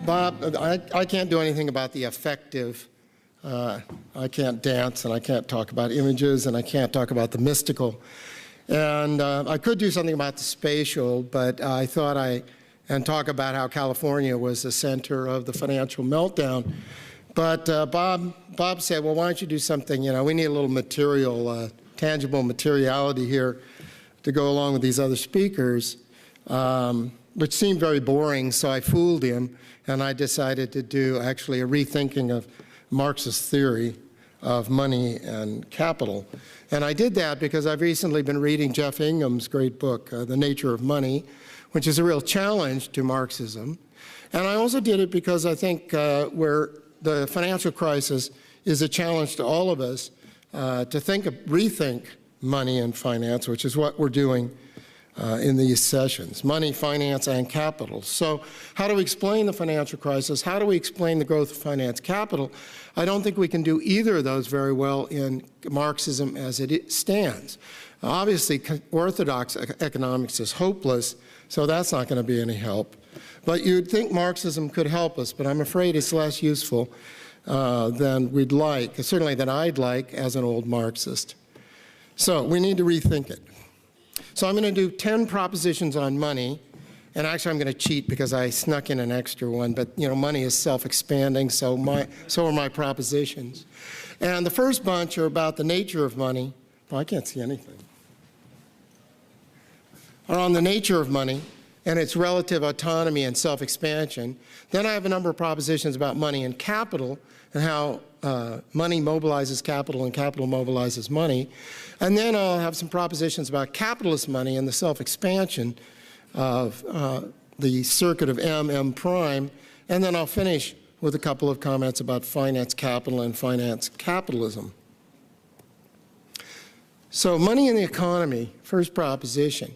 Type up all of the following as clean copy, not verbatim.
Bob, I can't do anything about the affective. I can't dance, and I can't talk about images, and I can't talk about the mystical. And I could do something about the spatial, but I thought and talk about how California was the center of the financial meltdown. But Bob said, well, why don't you do something, we need a little material, tangible materiality here to go along with these other speakers, which seemed very boring, so I fooled him, and I decided to do actually a rethinking of Marxist theory of money and capital. And I did that because I've recently been reading Jeff Ingham's great book, The Nature of Money, which is a real challenge to Marxism. And I also did it because I think where the financial crisis is a challenge to all of us to rethink money and finance, which is what we're doing in these sessions, money, finance, and capital. So how do we explain the financial crisis? How do we explain the growth of finance capital? I don't think we can do either of those very well in Marxism as it stands. Obviously, orthodox economics is hopeless, so that's not going to be any help. But you'd think Marxism could help us, but I'm afraid it's less useful than we'd like, certainly than I'd like as an old Marxist. So we need to rethink it. So I'm going to do 10 propositions on money, and actually I'm going to cheat because I snuck in an extra one, but money is self-expanding, so are my propositions. And the first bunch are about the nature of money. Well, I can't see anything. Are on the nature of money and its relative autonomy and self-expansion. Then I have a number of propositions about money and capital and how money mobilizes capital and capital mobilizes money. And then I'll have some propositions about capitalist money and the self-expansion of the circuit of M prime. And then I'll finish with a couple of comments about finance capital and finance capitalism. So money in the economy, first proposition.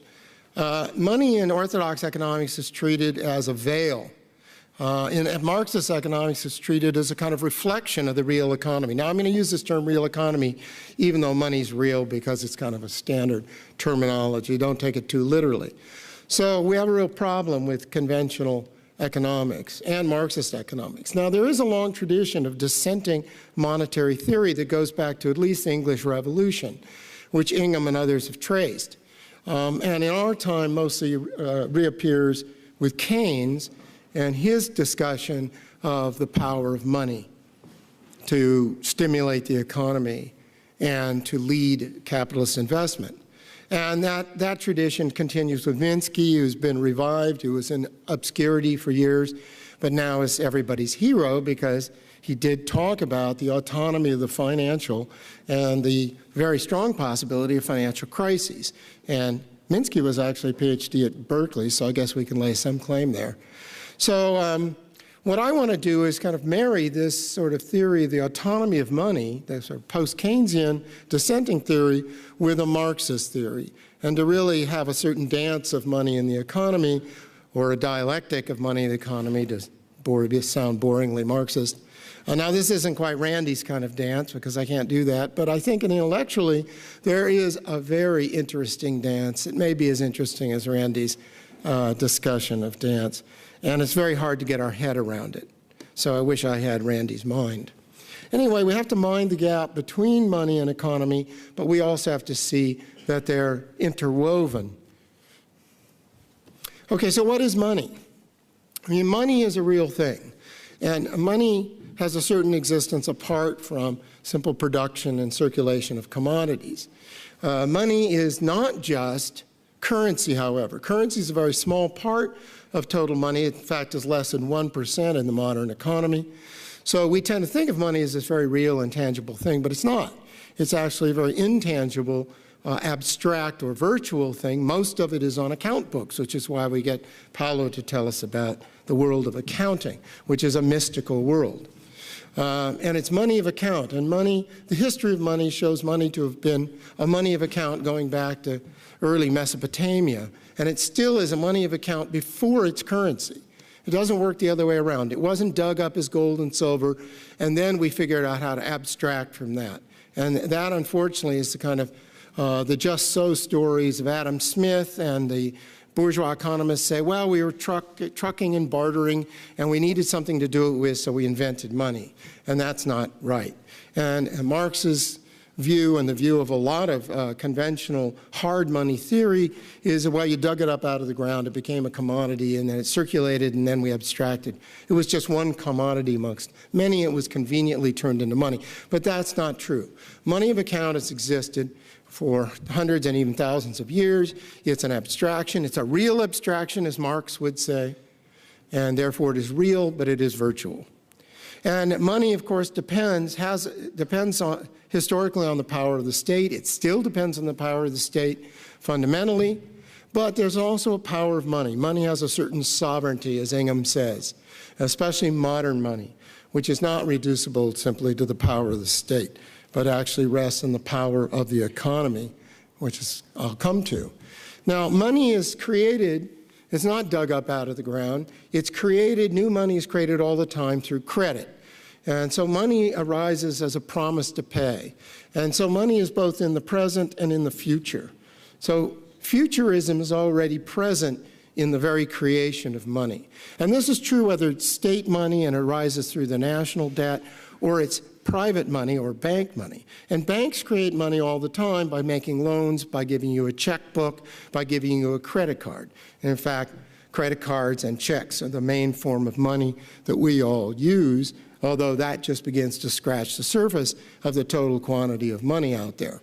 Money in orthodox economics is treated as a veil. In Marxist economics, it's treated as a kind of reflection of the real economy. Now, I'm going to use this term real economy, even though money's real, because it's kind of a standard terminology. Don't take it too literally. So we have a real problem with conventional economics and Marxist economics. Now, there is a long tradition of dissenting monetary theory that goes back to at least the English Revolution, which Ingham and others have traced. And in our time, mostly reappears with Keynes and his discussion of the power of money to stimulate the economy and to lead capitalist investment. And that tradition continues with Minsky, who's been revived, who was in obscurity for years, but now is everybody's hero because he did talk about the autonomy of the financial and the very strong possibility of financial crises. And Minsky was actually a PhD at Berkeley, so I guess we can lay some claim there. So what I want to do is kind of marry this sort of theory of the autonomy of money, that sort of post-Keynesian dissenting theory, with a Marxist theory, and to really have a certain dance of money in the economy, or a dialectic of money in the economy, to sound boringly Marxist. Now, this isn't quite Randy's kind of dance, because I can't do that, but I think intellectually there is a very interesting dance. It may be as interesting as Randy's discussion of dance. And it's very hard to get our head around it. So I wish I had Randy's mind. Anyway, we have to mind the gap between money and economy, but we also have to see that they're interwoven. Okay, so what is money? I mean, money is a real thing. And money has a certain existence apart from simple production and circulation of commodities. Money is not just currency, however. Currency is a very small part of total money. In fact, is less than 1% in the modern economy. So we tend to think of money as this very real and tangible thing, but it's not. It's actually a very intangible, abstract or virtual thing. Most of it is on account books, which is why we get Paulo to tell us about the world of accounting, which is a mystical world. And it's money of account. And money, the history of money shows money to have been a money of account going back to early Mesopotamia. And it still is a money of account before it's currency. It doesn't work the other way around. It wasn't dug up as gold and silver, and then we figured out how to abstract from that. And that, unfortunately, is the kind of the just so stories of Adam Smith and the bourgeois economists say, well, we were trucking and bartering, and we needed something to do it with, so we invented money. And that's not right. And Marx's view, and the view of a lot of conventional hard money theory, is, well, you dug it up out of the ground, it became a commodity, and then it circulated, and then we abstracted. It was just one commodity amongst many. It was conveniently turned into money. But that's not true. Money of account has existed for hundreds and even thousands of years. It's an abstraction. It's a real abstraction, as Marx would say, and therefore it is real, but it is virtual. And money, of course, depends on, historically on the power of the state. It still depends on the power of the state fundamentally, but there's also a power of money. Money has a certain sovereignty, as Ingham says, especially modern money, which is not reducible simply to the power of the state, but actually rests on the power of the economy, which I'll come to. Now, money is created. It's not dug up out of the ground. It's created, new money is created all the time through credit. And so money arises as a promise to pay. And so money is both in the present and in the future. So futurism is already present in the very creation of money. And this is true whether it's state money and arises through the national debt, or it's private money or bank money. And banks create money all the time by making loans, by giving you a checkbook, by giving you a credit card. And in fact, credit cards and checks are the main form of money that we all use, although that just begins to scratch the surface of the total quantity of money out there.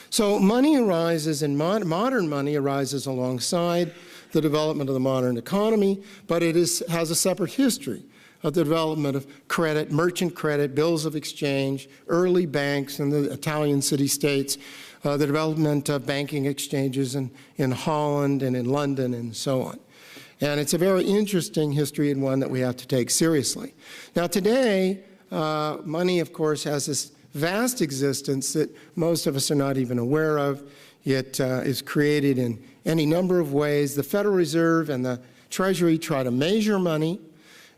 So money arises, and modern money arises alongside the development of the modern economy, but it has a separate history of the development of credit, merchant credit, bills of exchange, early banks in the Italian city-states, the development of banking exchanges in Holland and in London and so on. And it's a very interesting history and one that we have to take seriously. Now today, money, of course, has this vast existence that most of us are not even aware of. It is created in any number of ways. The Federal Reserve and the Treasury try to measure money,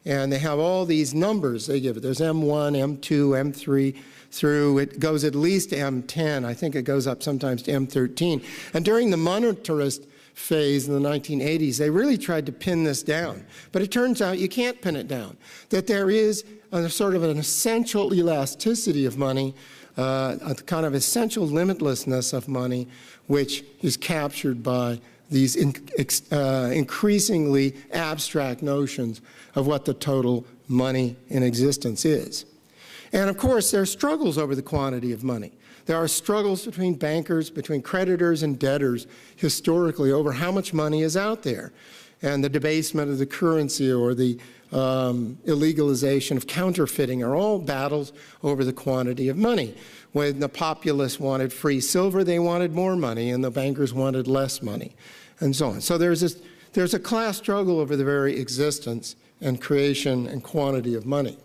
and they have all these numbers they give it. There's M1, M2, M3, through, it goes at least to M10. I think it goes up sometimes to M13. And during the monetarist phase in the 1980s, they really tried to pin this down. But it turns out you can't pin it down, that there is a sort of an essential elasticity of money, a kind of essential limitlessness of money, which is captured by these increasingly abstract notions of what the total money in existence is. And of course, there are struggles over the quantity of money. There are struggles between bankers, between creditors and debtors historically over how much money is out there. And the debasement of the currency or the illegalization of counterfeiting are all battles over the quantity of money. When the populace wanted free silver, they wanted more money, and the bankers wanted less money, and so on. So there's a class struggle over the very existence and creation and quantity of money.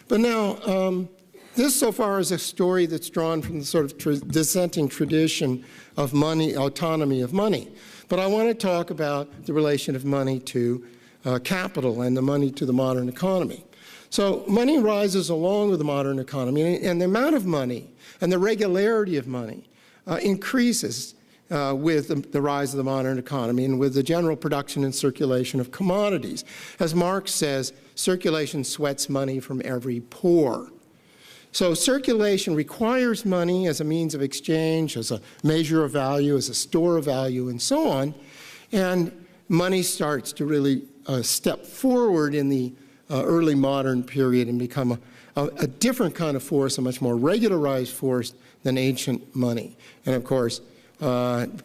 But now, this so far is a story that's drawn from the sort of dissenting tradition of money, autonomy of money. But I want to talk about the relation of money to capital and the money to the modern economy. So money rises along with the modern economy, and the amount of money and the regularity of money increases with the rise of the modern economy and with the general production and circulation of commodities. As Marx says, circulation sweats money from every pore. So circulation requires money as a means of exchange, as a measure of value, as a store of value, and so on. And money starts to really step forward in the early modern period and become a different kind of force, a much more regularized force than ancient money. And of course,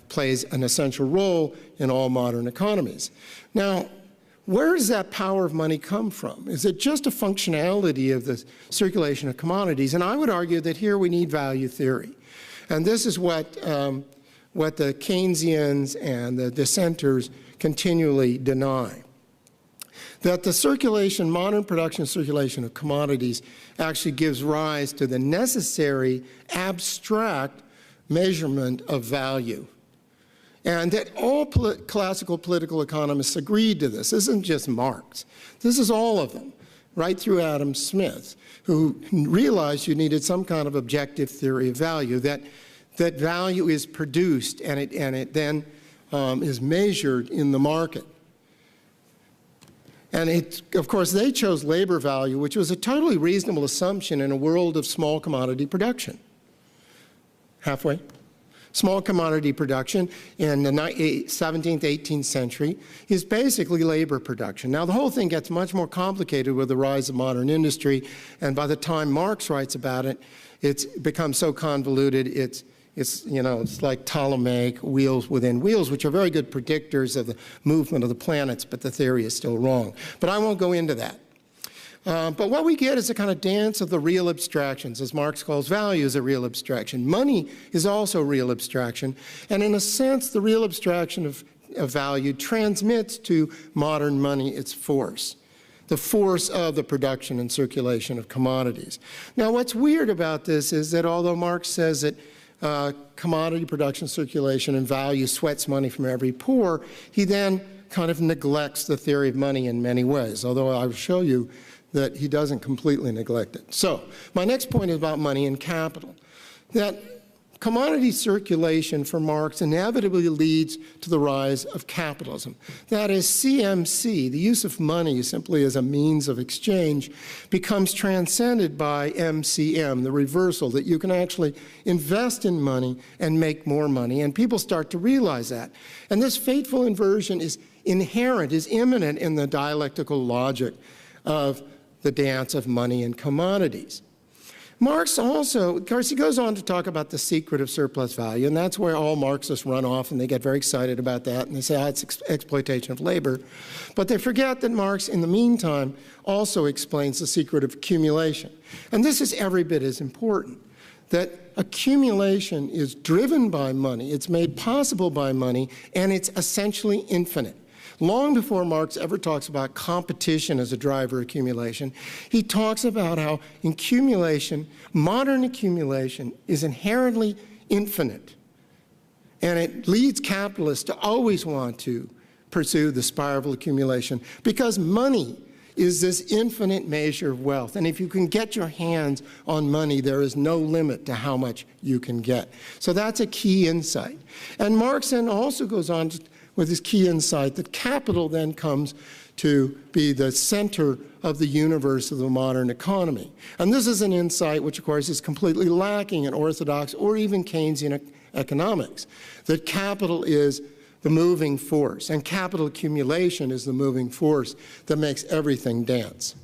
plays an essential role in all modern economies. Now, where does that power of money come from? Is it just a functionality of the circulation of commodities? And I would argue that here we need value theory. And this is what the Keynesians and the dissenters continually deny. That the circulation, modern production circulation of commodities actually gives rise to the necessary abstract measurement of value. And that all classical political economists agreed to this. This isn't just Marx. This is all of them, right through Adam Smith, who realized you needed some kind of objective theory of value, that value is produced and it then is measured in the market. And of course, they chose labor value, which was a totally reasonable assumption in a world of small commodity production. Halfway. Small commodity production in the 17th, 18th century is basically labor production. Now, the whole thing gets much more complicated with the rise of modern industry, and by the time Marx writes about it, it's become so convoluted, it's like Ptolemaic wheels within wheels, which are very good predictors of the movement of the planets, but the theory is still wrong. But I won't go into that. But what we get is a kind of dance of the real abstractions, as Marx calls value is a real abstraction. Money is also a real abstraction, and in a sense, the real abstraction of value transmits to modern money its force. The force of the production and circulation of commodities. Now, what's weird about this is that although Marx says that commodity production, circulation, and value sweats money from every pore, he then kind of neglects the theory of money in many ways, although I will show you that he doesn't completely neglect it. So, my next point is about money and capital. That commodity circulation for Marx inevitably leads to the rise of capitalism. That is, CMC, the use of money simply as a means of exchange, becomes transcended by MCM, the reversal, that you can actually invest in money and make more money, and people start to realize that. And this fateful inversion is inherent, is imminent in the dialectical logic of the dance of money and commodities. Marx also, of course, he goes on to talk about the secret of surplus value, and that's where all Marxists run off and they get very excited about that, and they say, it's exploitation of labor. But they forget that Marx, in the meantime, also explains the secret of accumulation. And this is every bit as important, that accumulation is driven by money, it's made possible by money, and it's essentially infinite. Long before Marx ever talks about competition as a driver of accumulation, he talks about how accumulation, modern accumulation, is inherently infinite. And it leads capitalists to always want to pursue the spiral of accumulation because money is this infinite measure of wealth. And if you can get your hands on money, there is no limit to how much you can get. So that's a key insight. And Marx then also goes on with his key insight that capital then comes to be the center of the universe of the modern economy. And this is an insight which, of course, is completely lacking in orthodox or even Keynesian economics, that capital is the moving force, and capital accumulation is the moving force that makes everything dance.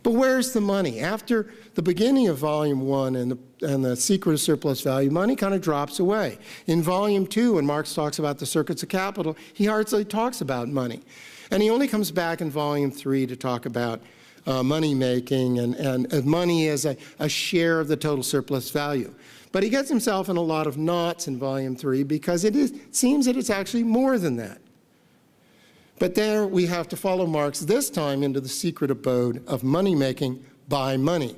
But where's the money? After the beginning of Volume 1 and the secret of surplus value, money kind of drops away. In Volume 2, when Marx talks about the circuits of capital, he hardly talks about money. And he only comes back in Volume 3 to talk about money making and money as a share of the total surplus value. But he gets himself in a lot of knots in Volume 3 because it seems that it's actually more than that. But there we have to follow Marx this time into the secret abode of money making by money.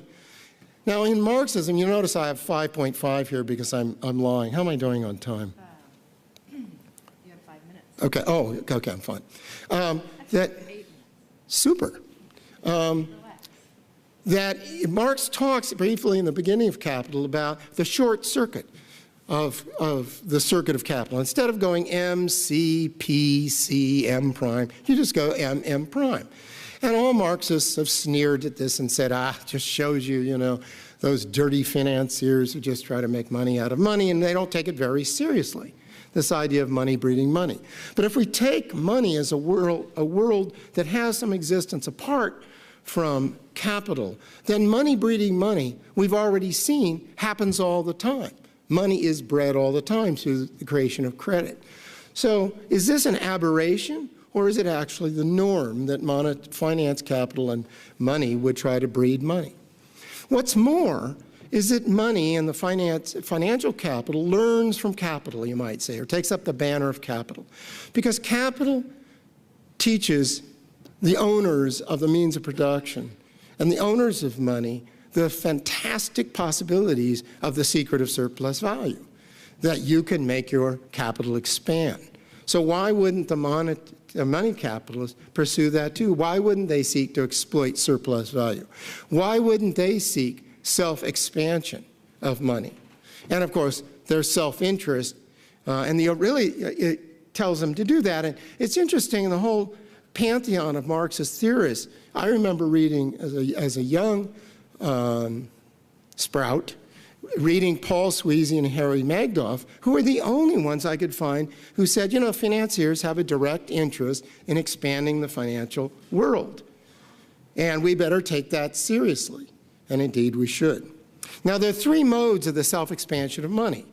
Now in Marxism, you notice I have 5.5 here because I'm lying. How am I doing on time? You have 5 minutes. Okay. Oh, okay. I'm fine. Super. That Marx talks briefly in the beginning of Capital about the short circuit of the circuit of capital. Instead of going M, C, P, C, M prime, you just go M, M prime. And all Marxists have sneered at this and said, just shows you, those dirty financiers who just try to make money out of money, and they don't take it very seriously, this idea of money breeding money. But if we take money as a world that has some existence apart from capital, then money breeding money, we've already seen, happens all the time. Money is bred all the time through the creation of credit. So is this an aberration, or is it actually the norm that finance, capital, and money would try to breed money? What's more is that money and the financial capital learns from capital, you might say, or takes up the banner of capital. Because capital teaches the owners of the means of production and the owners of money the fantastic possibilities of the secret of surplus value, that you can make your capital expand. So why wouldn't the money capitalists pursue that too? Why wouldn't they seek to exploit surplus value? Why wouldn't they seek self-expansion of money? And of course, their self-interest, tells them to do that. And it's interesting, the whole pantheon of Marxist theorists. I remember reading as a young sprout, reading Paul Sweezy and Harry Magdoff, who were the only ones I could find who said, you know, financiers have a direct interest in expanding the financial world. And we better take that seriously. And indeed we should. Now, there are three modes of the self-expansion of money,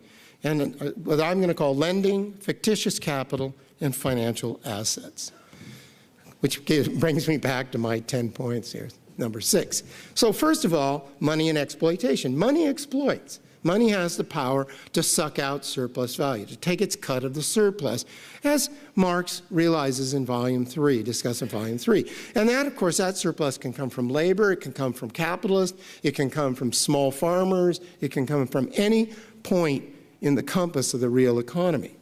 and what I'm going to call lending, fictitious capital, and financial assets, which brings me back to my 10 points here, number 6. So first of all, money and exploitation. Money exploits. Money has the power to suck out surplus value, to take its cut of the surplus, as Marx realizes in Volume 3, discussed in Volume 3. And that, of course, that surplus can come from labor, it can come from capitalists, it can come from small farmers, it can come from any point in the compass of the real economy.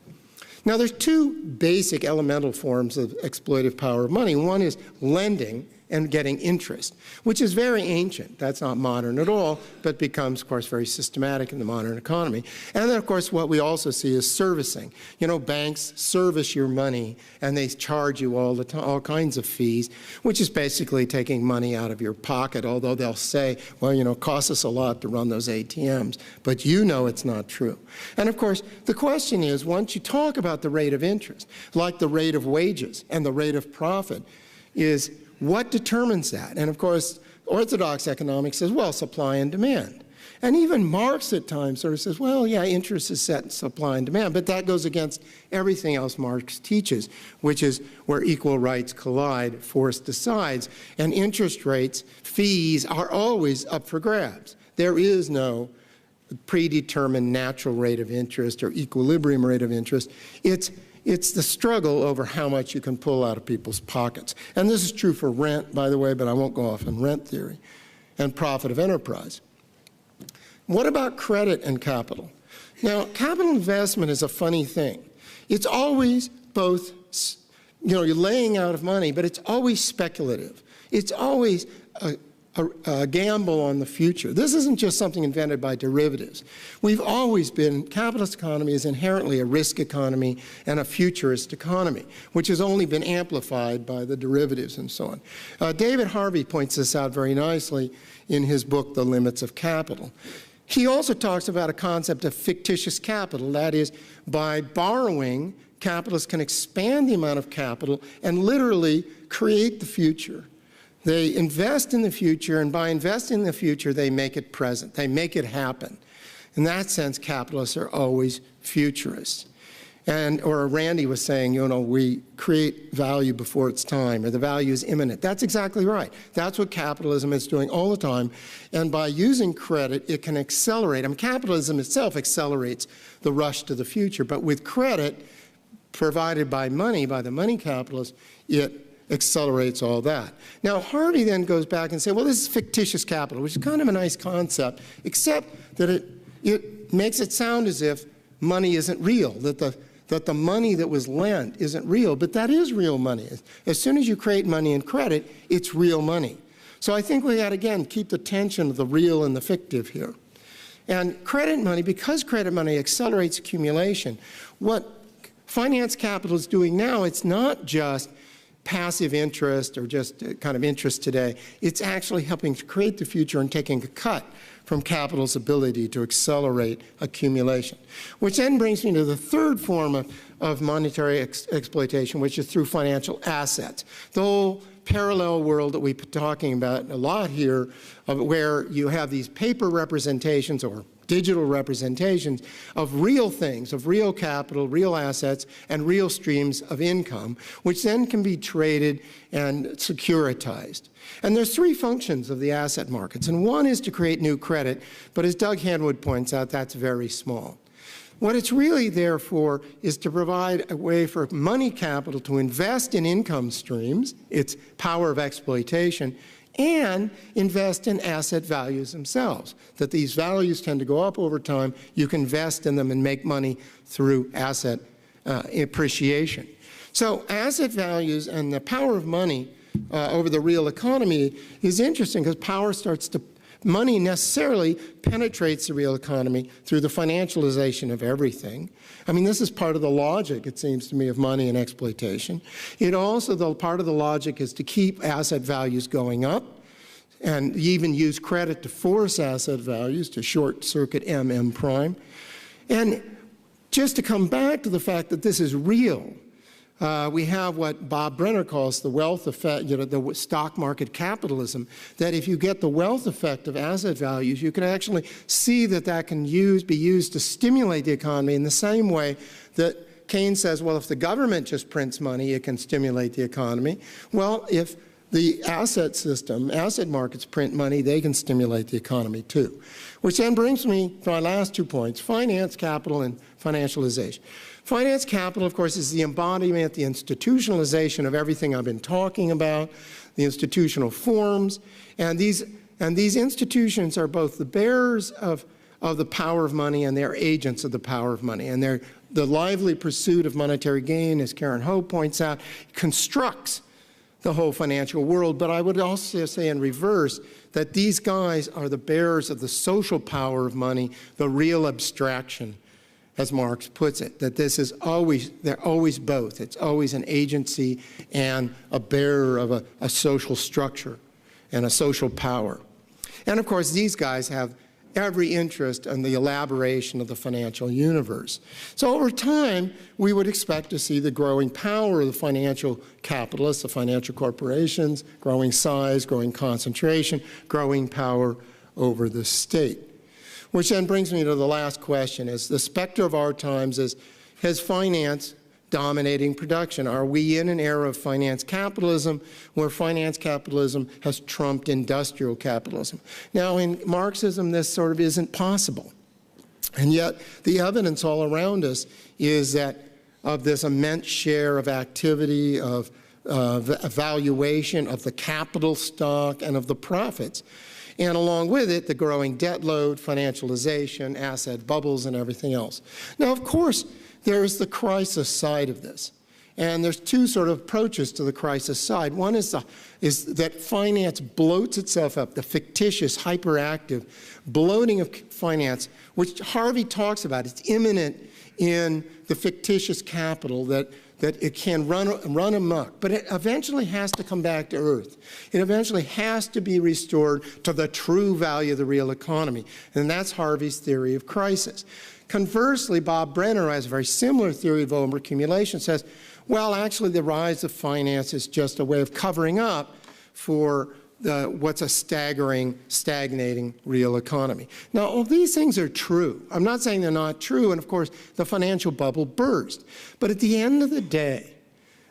Now, there's two basic elemental forms of exploitive power of money. One is lending and getting interest, which is very ancient. That's not modern at all, but becomes, of course, very systematic in the modern economy. And then, of course, what we also see is servicing. You know, banks service your money, and they charge you all kinds of fees, which is basically taking money out of your pocket, although they'll say, well, you know, it costs us a lot to run those ATMs, but you know it's not true. And, of course, the question is, once you talk about the rate of interest, like the rate of wages and the rate of profit, is what determines that? And of course, orthodox economics says, well, supply and demand. And even Marx at times sort of says, well, yeah, interest is set in supply and demand, but that goes against everything else Marx teaches, which is where equal rights collide, force decides, and interest rates, fees are always up for grabs. There is no predetermined natural rate of interest or equilibrium rate of interest. It's the struggle over how much you can pull out of people's pockets. And this is true for rent, by the way, but I won't go off on rent theory, and profit of enterprise. What about credit and capital? Now, capital investment is a funny thing. It's always both, you know, you're laying out of money, but it's always speculative. It's always a gamble on the future. This isn't just something invented by derivatives. We've always been, capitalist economy is inherently a risk economy and a futurist economy, which has only been amplified by the derivatives and so on. David Harvey points this out very nicely in his book, The Limits of Capital. He also talks about a concept of fictitious capital. That is, by borrowing, capitalists can expand the amount of capital and literally create the future. They invest in the future, and by investing in the future, they make it present. They make it happen. In that sense, capitalists are always futurists. Or Randy was saying, you know, we create value before it's time, or the value is imminent. That's exactly right. That's what capitalism is doing all the time. And by using credit, it can accelerate. I mean, capitalism itself accelerates the rush to the future. But with credit provided by money, by the money capitalist, it accelerates all that. Now, Harvey then goes back and says, well, this is fictitious capital, which is kind of a nice concept, except that it makes it sound as if money isn't real, that the money that was lent isn't real, but that is real money. As soon as you create money and credit, it's real money. So I think we got to, again, keep the tension of the real and the fictive here. And credit money, because credit money accelerates accumulation, what finance capital is doing now, it's not just passive interest or just kind of interest today. It's actually helping to create the future and taking a cut from capital's ability to accelerate accumulation. Which then brings me to the third form of monetary exploitation, which is through financial assets. The whole parallel world that we've been talking about a lot here, where you have these paper representations or digital representations of real things, of real capital, real assets, and real streams of income, which then can be traded and securitized. And there's three functions of the asset markets, and one is to create new credit, but as Doug Hanwood points out, that's very small. What it's really there for is to provide a way for money capital to invest in income streams, its power of exploitation, and invest in asset values themselves, that these values tend to go up over time. You can invest in them and make money through asset appreciation. So asset values and the power of money over the real economy is interesting because power starts to money necessarily penetrates the real economy through the financialization of everything. I mean, this is part of the logic, it seems to me, of money and exploitation. It also, part of the logic is to keep asset values going up, and even use credit to force asset values to short-circuit MM prime. And just to come back to the fact that this is real, we have what Bob Brenner calls the wealth effect, the stock market capitalism, that if you get the wealth effect of asset values, you can actually see that that can be used to stimulate the economy in the same way that Keynes says, well, if the government just prints money, it can stimulate the economy. Well, if the asset system, asset markets print money, they can stimulate the economy too. Which then brings me to my last 2 points, finance, capital, and financialization. Finance capital, of course, is the embodiment, the institutionalization of everything I've been talking about, the institutional forms. And these institutions are both the bearers of the power of money and they're agents of the power of money. And the lively pursuit of monetary gain, as Karen Ho points out, constructs the whole financial world. But I would also say in reverse that these guys are the bearers of the social power of money, the real abstraction, as Marx puts it, that this is always, they're always both. It's always an agency and a bearer of a social structure and a social power. And of course, these guys have every interest in the elaboration of the financial universe. So over time, we would expect to see the growing power of the financial capitalists, the financial corporations, growing size, growing concentration, growing power over the state. Which then brings me to the last question, is the specter of our times is finance dominating production? Are we in an era of finance capitalism where finance capitalism has trumped industrial capitalism? Now, in Marxism, this sort of isn't possible. And yet, the evidence all around us is that of this immense share of activity, of valuation, of the capital stock, and of the profits. And along with it, the growing debt load, financialization, asset bubbles, and everything else. Now, of course, there is the crisis side of this. And there's 2 sort of approaches to the crisis side. One is that finance bloats itself up, the fictitious, hyperactive bloating of finance, which Harvey talks about. It's imminent in the fictitious capital that it can run amok. But it eventually has to come back to earth. It eventually has to be restored to the true value of the real economy. And that's Harvey's theory of crisis. Conversely, Bob Brenner, who has a very similar theory of overaccumulation, says, well, actually the rise of finance is just a way of covering up for what's a stagnating real economy. Now, all these things are true. I'm not saying they're not true, and of course, the financial bubble burst. But at the end of the day,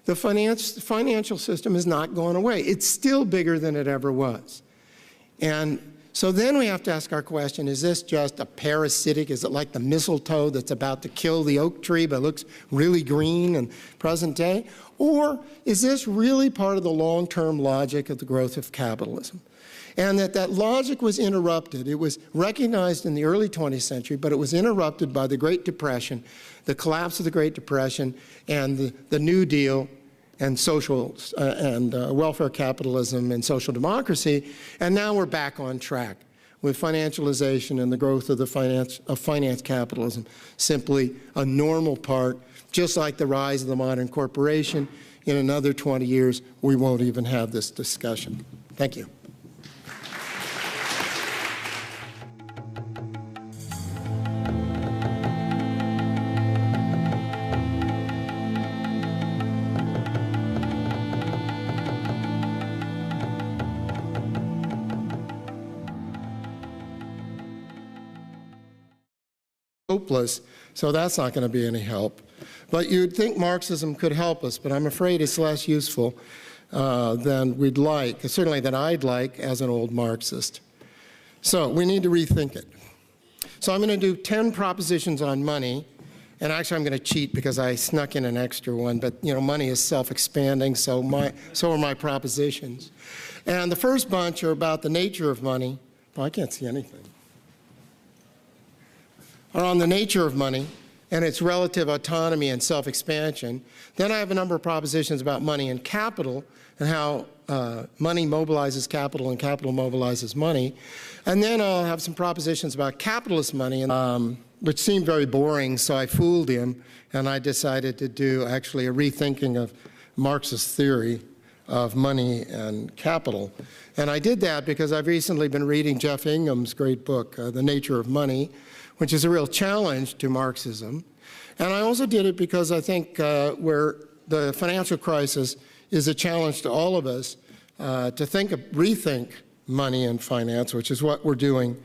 the financial system has not gone away. It's still bigger than it ever was. And so then we have to ask our question, is this just a parasitic? Is it like the mistletoe that's about to kill the oak tree but looks really green in present day? Or is this really part of the long-term logic of the growth of capitalism? And that logic was interrupted. It was recognized in the early 20th century, but it was interrupted by the Great Depression, the collapse of the Great Depression, and the New Deal, and social and welfare capitalism and social democracy. And now we're back on track with financialization and the growth of finance capitalism, simply a normal part, just like the rise of the modern corporation. In another 20 years, we won't even have this discussion. Thank you. Hopeless, so that's not going to be any help. But you'd think Marxism could help us, but I'm afraid it's less useful than we'd like, certainly than I'd like as an old Marxist. So we need to rethink it. So I'm going to do 10 propositions on money, and actually I'm going to cheat because I snuck in an extra one, but you know, money is self-expanding, so are my propositions. And the first bunch are about the nature of money. Well, I can't see anything. Are on the nature of money and its relative autonomy and self-expansion. Then I have a number of propositions about money and capital, and how money mobilizes capital and capital mobilizes money. And then I'll have some propositions about capitalist money, which seemed very boring, so I fooled him, and I decided to do actually a rethinking of Marxist theory of money and capital. And I did that because I've recently been reading Jeff Ingham's great book, The Nature of Money, which is a real challenge to Marxism. And I also did it because I think where the financial crisis is a challenge to all of us to rethink money and finance, which is what we're doing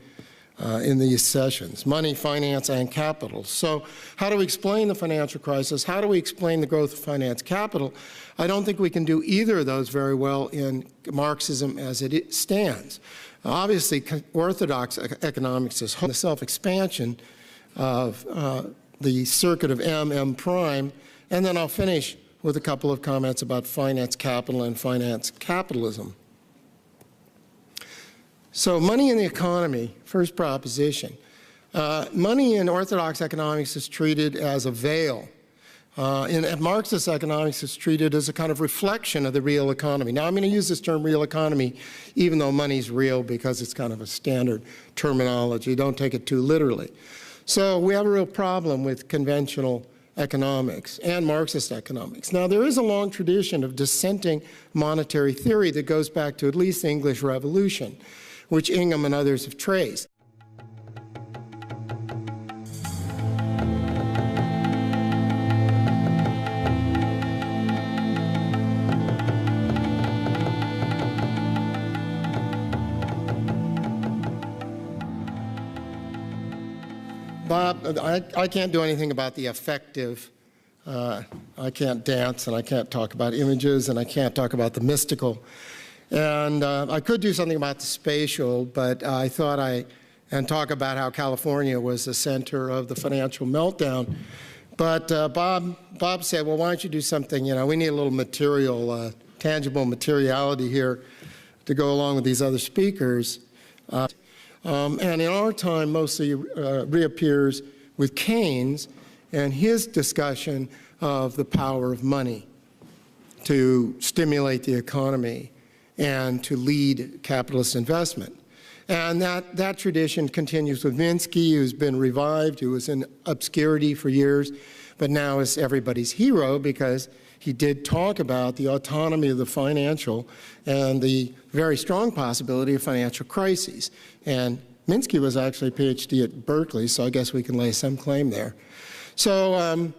in these sessions, money, finance, and capital. So how do we explain the financial crisis? How do we explain the growth of finance capital? I don't think we can do either of those very well in Marxism as it stands. Obviously, orthodox economics is the self-expansion of the circuit of M prime, and then I'll finish with a couple of comments about finance capital and finance capitalism. So money in the economy, first proposition. Money in orthodox economics is treated as a veil. In Marxist economics, it's treated as a kind of reflection of the real economy. Now, I'm going to use this term real economy, even though money's real, because it's kind of a standard terminology. Don't take it too literally. So we have a real problem with conventional economics and Marxist economics. Now, there is a long tradition of dissenting monetary theory that goes back to at least the English Revolution, which Ingham and others have traced. Bob, I can't do anything about the affective. I can't dance, and I can't talk about images, and I can't talk about the mystical. And I could do something about the spatial, but I thought and talk about how California was the center of the financial meltdown. But Bob said, well, why don't you do something, we need a little material, tangible materiality here to go along with these other speakers. And in our time, mostly reappears with Keynes and his discussion of the power of money to stimulate the economy and to lead capitalist investment. And that tradition continues with Minsky, who's been revived, who was in obscurity for years, but now is everybody's hero because he did talk about the autonomy of the financial and the very strong possibility of financial crises. And Minsky was actually a PhD at Berkeley, so I guess we can lay some claim there. So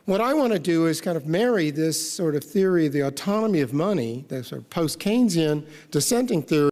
what I want to do is kind of marry this sort of theory of the autonomy of money, the sort of post-Keynesian dissenting theory,